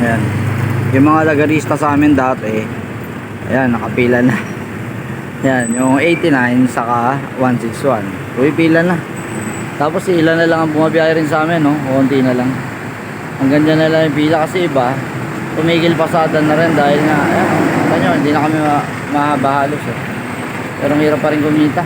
Ayan. Yung mga lagarista sa amin dati, ayan, nakapila na. Ayan, yung 89 saka 161. Uy, pila na. Tapos ilan na lang ang bumabiyahe rin sa amin, no? Konti na lang. Hanggang dyan na lang yung pila kasi iba, tumigil pasada na rin dahil nga, ayan, kanyo, hindi na kami mahaba halos eh. Pero ang hirap pa rin kumita.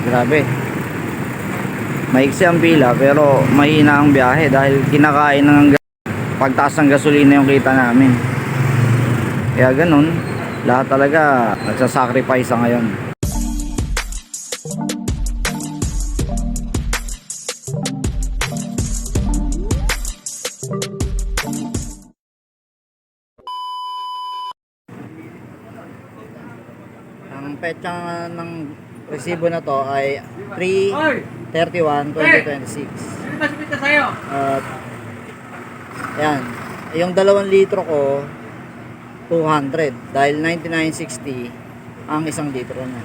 Grabe. Maiksi ang pila pero mahina ang biyahe dahil kinakain ng pagtaas ng gasolina yung kita namin. Kaya ganun, lahat talaga nagsasacrifice sa ngayon. Ang petsa ng resibo na to ay 3/31/2026. At yan, yung 2 litro ko 200 dahil 99.60 ang 1 litro na.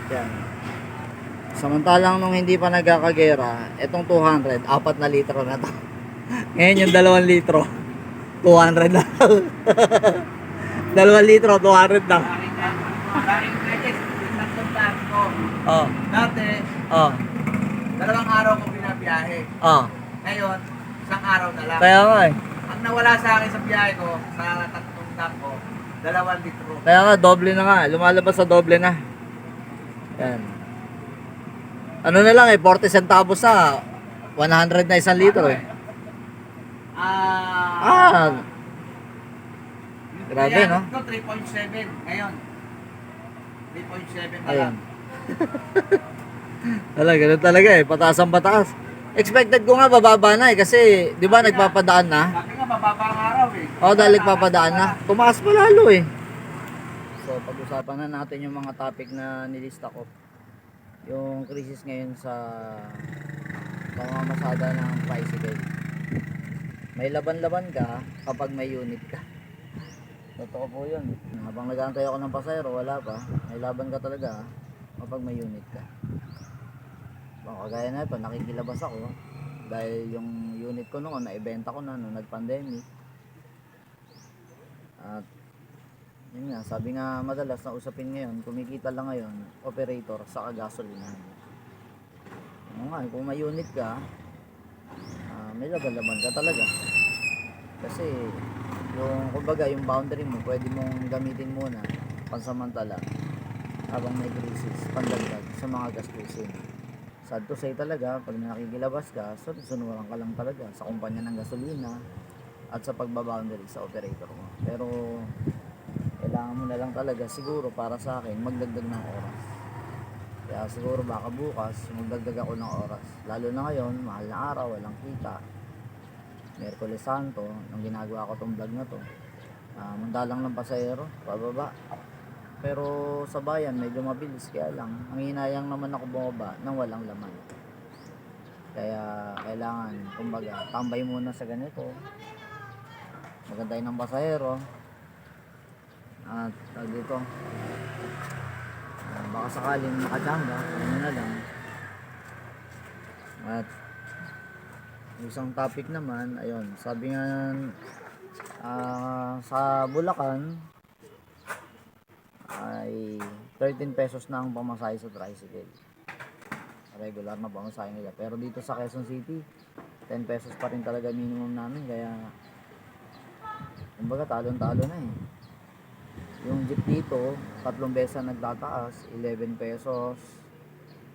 Yan. Samantalang nung hindi pa nagkakagera, itong 200, 4 na litro na to. Ngayon yung 2 litro, 200 na. 2 litro, 200 na. Oh. Dati, Oh. 2 araw ko binabiyahe. Oh. Ngayon, 1 araw na lang. Kaya nga eh. Ang nawala sa akin sa biyahe ko, sa 3 tank ko, 2 litro. Kaya nga, doble na nga. Lumalabas sa doble na. Yan. Ano na lang eh, 40 centavos sa 100 na 1 litro eh. Grabe, no? Ko 3.7 ngayon. 3.7 na Ayun. lang. Ganun talaga eh, pataas ang pataas. Expected ko nga bababa na eh, kasi di ba nagpapadaan na? Sabi nga, mababa ang araw eh. Oo, dahil nagpapadaan na. Tumaas pa lalo eh. So, pag-usapan na natin yung mga topic na nilista ko. Yung crisis ngayon sa pamamasada ng tricycle. May laban-laban ka kapag may unit ka. Totoo po yun. Habang nag-aantay ako ng pasahero, wala pa. May laban ka talaga kapag may unit ka. Kagaya na ito, nakikilabas ako dahil yung unit ko noon, naibenta ko na noong nag-pandemic. At yun nga, sabi nga madalas na usapin ngayon, kumikita lang ngayon, operator sa gasolina. Oo nga, kung may unit ka, may laban-laban ka talaga. Kasi yung kumbaga yung boundary mo pwede mong gamitin muna pansamantala habang may crisis, pandagdag sa mga gastusin. Sad to say talaga, pag nakikilabas ka, sunuran ka lang talaga sa kumpanya ng gasolina at sa pagbaboundary sa operator mo. Pero kailangan mo na lang talaga siguro para sa akin magdagdag ng oras. Kaya siguro baka bukas magdagdag ako ng oras. Lalo na ngayon, mahal na araw, walang kita. Miyerkules Santo, nung ginagawa ko tong vlog na to, mandalang ng pasahero, pababa. Pero sa bayan, medyo mabilis, kaya lang, ang hinayang naman ako bumaba nang walang laman. Kaya kailangan, kumbaga, tambay muna sa ganito. Magantay ng pasahero. At dito, baka sakaling makachanga, ano na lang. At isang topic naman, ayun, sabi nga sa Bulacan ay 13 pesos na ang pamasahe sa tricycle. Regular na pamasahe nila. Pero dito sa Quezon City, 10 pesos pa rin talaga minimum namin, kaya kumbaga talon-talo na eh. Yung jeep dito, 3 beses na nagtataas, 11 pesos,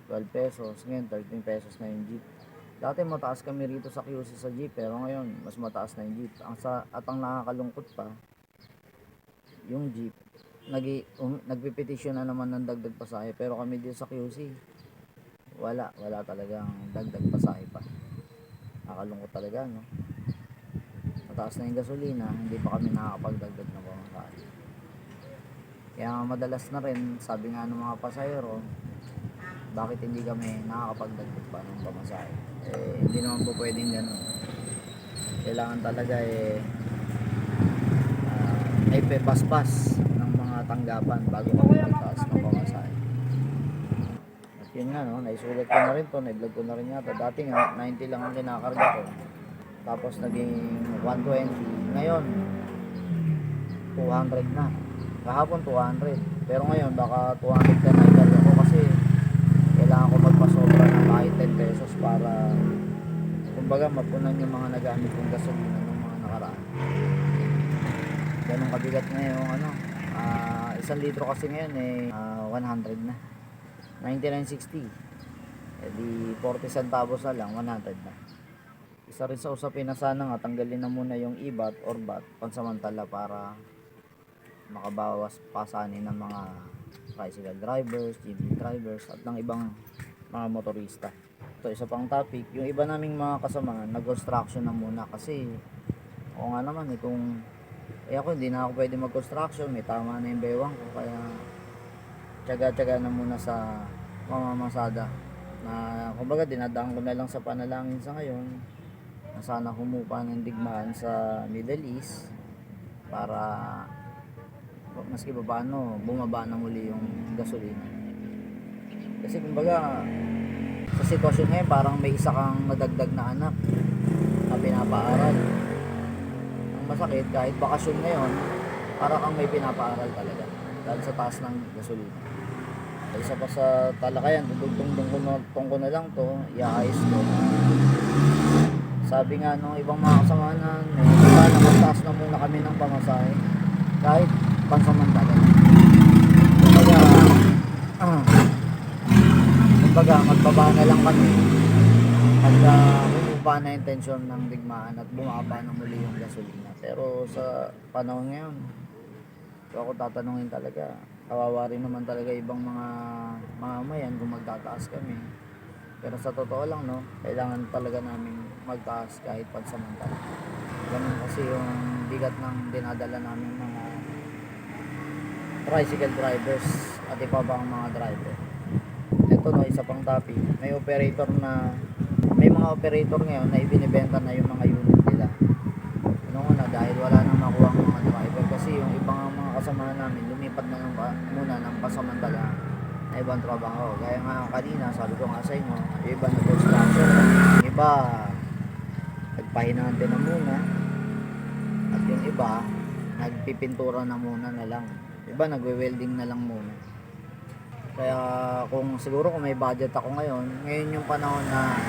12 pesos, ngayon 13 pesos na yung jeep. Dati mataas kami rito sa QC sa jeep, pero ngayon mas mataas na yung jeep. At ang nakakalungkot pa, yung jeep, nagpipetisyon na naman ng dagdag pasahe, pero kami dito sa QC, wala talagang dagdag pasahe pa. Nakakalungkot talaga, no? Mataas na yung gasolina, hindi pa kami nakakapagdagdag ng pamasahe. Kaya madalas na rin, sabi nga ng mga pasahero, bakit hindi kami nakakapagdagdag pa ng pamasahe? Hindi naman po pwedeng gano'n. Kailangan talaga ay pepaspas ng mga tanggapan bago kami magtaas ng pamasahe. At yun nga, no, naisulat ko na rin to, na-vlog ko na rin yata. Dati nga 90 lang ang kinakarga ko, tapos naging 120. Ngayon 200 na. Kahapon 200. Pero ngayon baka 210 na idal ako kasi kailangan ko magpasobra ng kahit 10 pesos para kumbaga mapunan yung mga nagamit kong gasolina ng mga nakaraan. Ganun kabigat na yung ano, 1 litro kasi ngayon 100 na. 99.60. Eh di 40 centavos na lang, 100 na. Isa rin sa usapin na sana nga tanggalin na muna yung IBAT or VAT pansamantala para makabawas pasanin ng mga tricycle drivers, jeepney drivers at ng ibang mga motorista. Ito isa pang topic, yung iba naming mga kasama nag-construction na muna kasi o nga naman kung ako hindi na ako pwede mag-construction, may tama na yung bewang ko kaya tiyaga-tiyaga na muna sa mamamasada na kumbaga dinadaan ko na lang sa panalangin sa ngayon na sana humupa ng digmaan sa Middle East para maski pa paano bumaba na muli yung gasolina. Kasi kumbaga sa sitwasyon ngayon parang may isa kang nadagdag na anak na pinapaaral. Ang masakit kahit bakasyon ngayon para kang may pinapaaral talaga dahil sa taas ng gasolina. Isa pa sa talakayan, dudugtong ko na lang to, iayos ko na sabi nga nung ibang mga kasamahan sana magtaas na muna kami ng pamasahe kahit pansamantala. Kumbaga magbaba na lang kami pagka bumaba na yung tensyon ng digmaan at bumaba na muli yung gasolina. Pero sa panahon ngayon, so ako tatanungin talaga, kawawa rin naman talaga ibang mga mamamayan kung magtataas kami. Pero sa totoo lang no, kailangan talaga namin magtaas kahit pansamantala. Ganun kasi yung bigat ng dinadala namin mga tricycle drivers at iba bang mga driver. Ito no, isa pang topic. May mga operator ngayon na ibinibenta na yung mga unit nila. Noong una dahil wala nang makuha ang mga driver kasi yung ibang mga kasamahan namin lumipat na muna ng pasamantala na ibang trabaho. Kaya nga kanina sabi ko nga sa inyo, yung iba nag-construction, yung iba nagpahinante na muna at yung iba nagpipintura na muna na lang. Iba nagwe-welding na lang muna. Kaya kung siguro kung may budget ako ngayon yung panahon na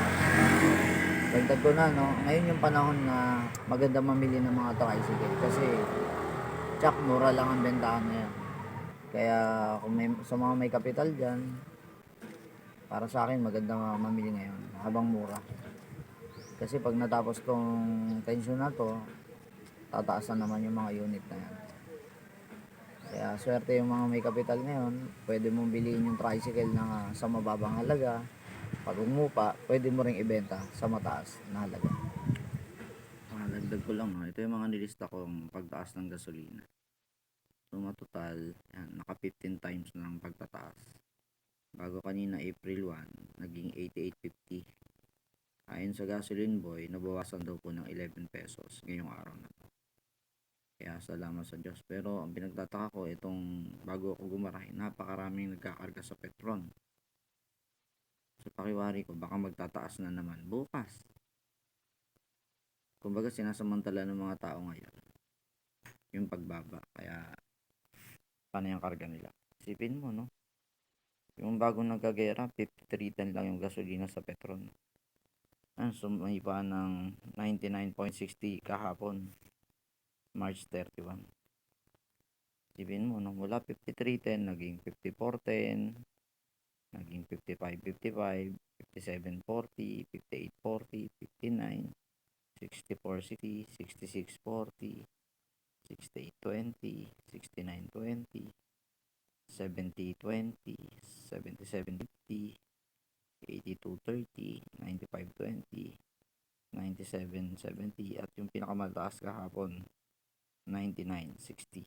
dagdag ko na no, ngayon yung panahon na maganda mamili ng mga tricycle kasi tsak mura lang ang bentahan ngayon. Kaya kung sa mga may kapital dyan, para sa akin maganda mamili ngayon habang mura. Kasi pag natapos tong tensyon na to, tataas na naman yung mga unit na yan. Kaya swerte yung mga may kapital ngayon, pwede mong bilhin yung tricycle na sa mababang halaga. Pag umupa, pwede mo ring ibenta sa mataas na halaga. Dagdag ko lang, ito yung mga nilista kong pagtaas ng gasolina. So matotal, yan, naka 15 times na ang pagtataas. Bago kanina April 1, naging 88.50. Ayon sa Gasoline Boy, nabawasan daw po ng 11 pesos ngayong araw na to. Kaya salamat sa Diyos. Pero ang pinagtataka ko, itong bago ako gumarahe, napakaraming nagkakarga sa Petron. So pakiwari ko, baka magtataas na naman bukas. Kumbaga sinasamantala ng mga tao ngayon yung pagbaba. Kaya paano yung karga nila? Isipin mo no, yung bagong nagkagera 53.10 lang yung gasolina sa Petron. Sumipa ng 99.60 kahapon March 31. Isipin mo no, mula 53.10 naging 54.10, naging 55.55, 57.40, 58.40, 59, 64.60, 66.40, 68.20, 69.20, 70.20, 77.50, 82.30, 95.20, 97.70 at yung pinakamataas kahapon 99.60.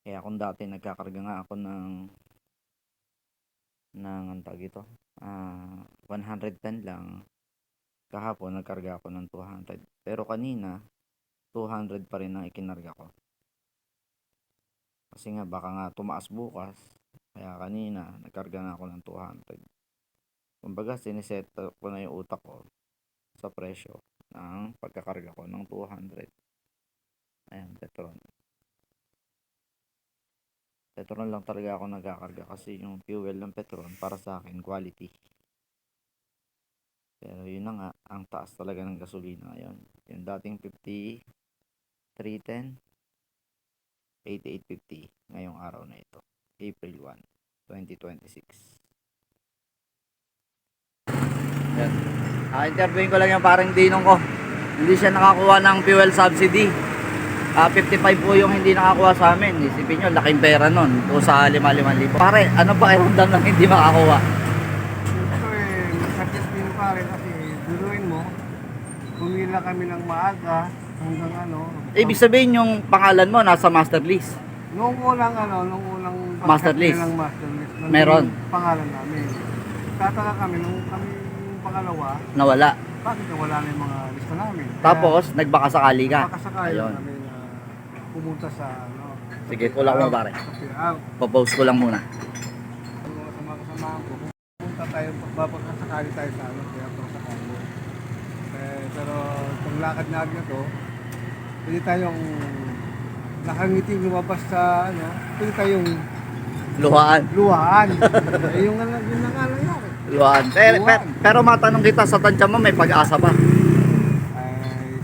Kaya kung dati nagkakarga nga ako ng ang tawag ito 110 lang, kahapon nagkarga ako ng 200, pero kanina 200 pa rin ang ikinarga ko kasi nga baka nga tumaas bukas, kaya kanina nagkarga na ako ng 200. Kumbaga siniset ko na yung utak ko sa presyo ng pagkakarga ko ng 200. Ayan, Petron. Petron lang talaga ako nagkakarga kasi yung fuel ng Petron para sa akin quality. Pero yun na nga, ang taas talaga ng gasolina ngayon. Yung dating 50, 310, 88.50 ngayong araw na ito. April 1, 2026. Yan. Interviewin ko lang yung parang dinong ko. Hindi siya nakakuha ng fuel subsidy. 55 po yung hindi nakakuha sa amin. Isipin nyo, laking pera nun. O sa 5,000. Pare, ano ba iramdam ng hindi makakuha? Ito masakit din pare kasi duruin mo, pumila kami ng maaga hanggang Ibig sabihin yung pangalan mo nasa master list. nung unang Master list. ng master list. nandun Meron. yung pangalan namin. Tataka kami nung kami yung pangalawa, Nawala. bakit nawala na yung mga lista namin? Tapos, nagbaka sakali ka. Makasakay Ayun. namin pumunta sa Sige, tulak mo pare. sa PIAO. Popost ko lang muna. Ang mga kasama ko, pumunta tayo, papakasakali tayo sa kaya sakali. Pero itong lakad natin na to, pwede tayong nakangiting lumabas sa pwede tayong Luhaan. luhaan. Yun na nga nangyari. Luhaan. Pero matanong kita sa tansya mo, may pag-asa pa. Ay,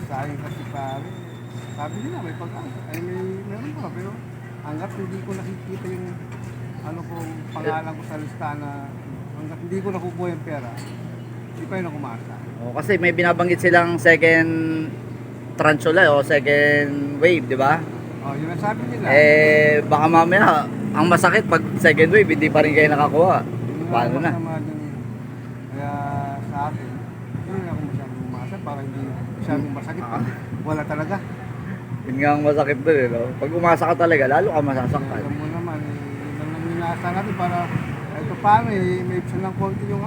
sayang kasi pare. Sabi nila may pag-asa. Ay, meron pa. Pero hanggat hindi ko nakikita yung kung pangalan ko sa listahan na hanggat hindi ko nakukuha yung pera, hindi pa yun ako umasa. Kasi may binabanggit silang second tranche ulit o second wave, di ba? Yun ang sabi nila. Baka mamaya, ang masakit pag second wave, hindi pa rin kayo nakakuha. Yun ang Paano na? masama dun eh. Kaya sa akin, hindi ako masyadong umasa para hindi masyadong masakit pa. Wala talaga. Yun nga ang masakit doon, no? Pag umasa ka talaga, lalo ka masasaktan. Alam mo naman, yun ang inaasa natin para ito paano may ipsan ng konti yung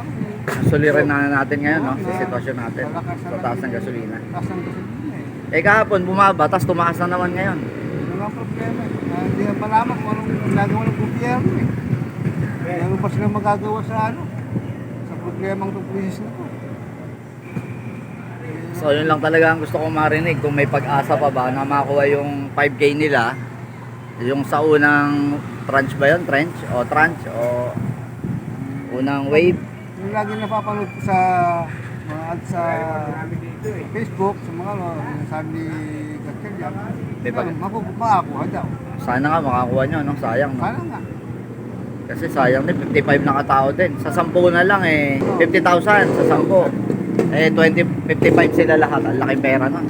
Sulirin na natin ngayon, no? Oo, Sa sitwasyon natin. Sa taas ng gasolina. Taas ng gasolina eh. Kahapon bumaba, tapos tumaas na naman ngayon. Yun ang problema eh. Hindi na malaman kung anong ginagawa ng gobyerno eh. Ano pa silang magagawa sa sa problemang itong krisis na to. So yun lang talaga ang gusto kong marinig. Kung may pag-asa pa ba na makuha yung 5K nila, yung sa unang tranche ba yun? Tranche o unang wave. Yung lagi napapanood ko sa mga ads sa Facebook, sa mga yung sabi ni Gatkel May pag- makakuha daw. Sana nga makakuha nyo, no? Sayang, no? Sana nga. Kasi sayang din, 55 na katao din. Sa 10 na lang 50,000 sa 10. 55 sila lahat. Ang laking pera nun.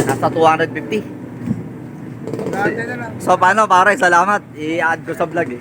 Nasa 250. Dati na lang. So paano pare, salamat. I-add ko sa vlog eh.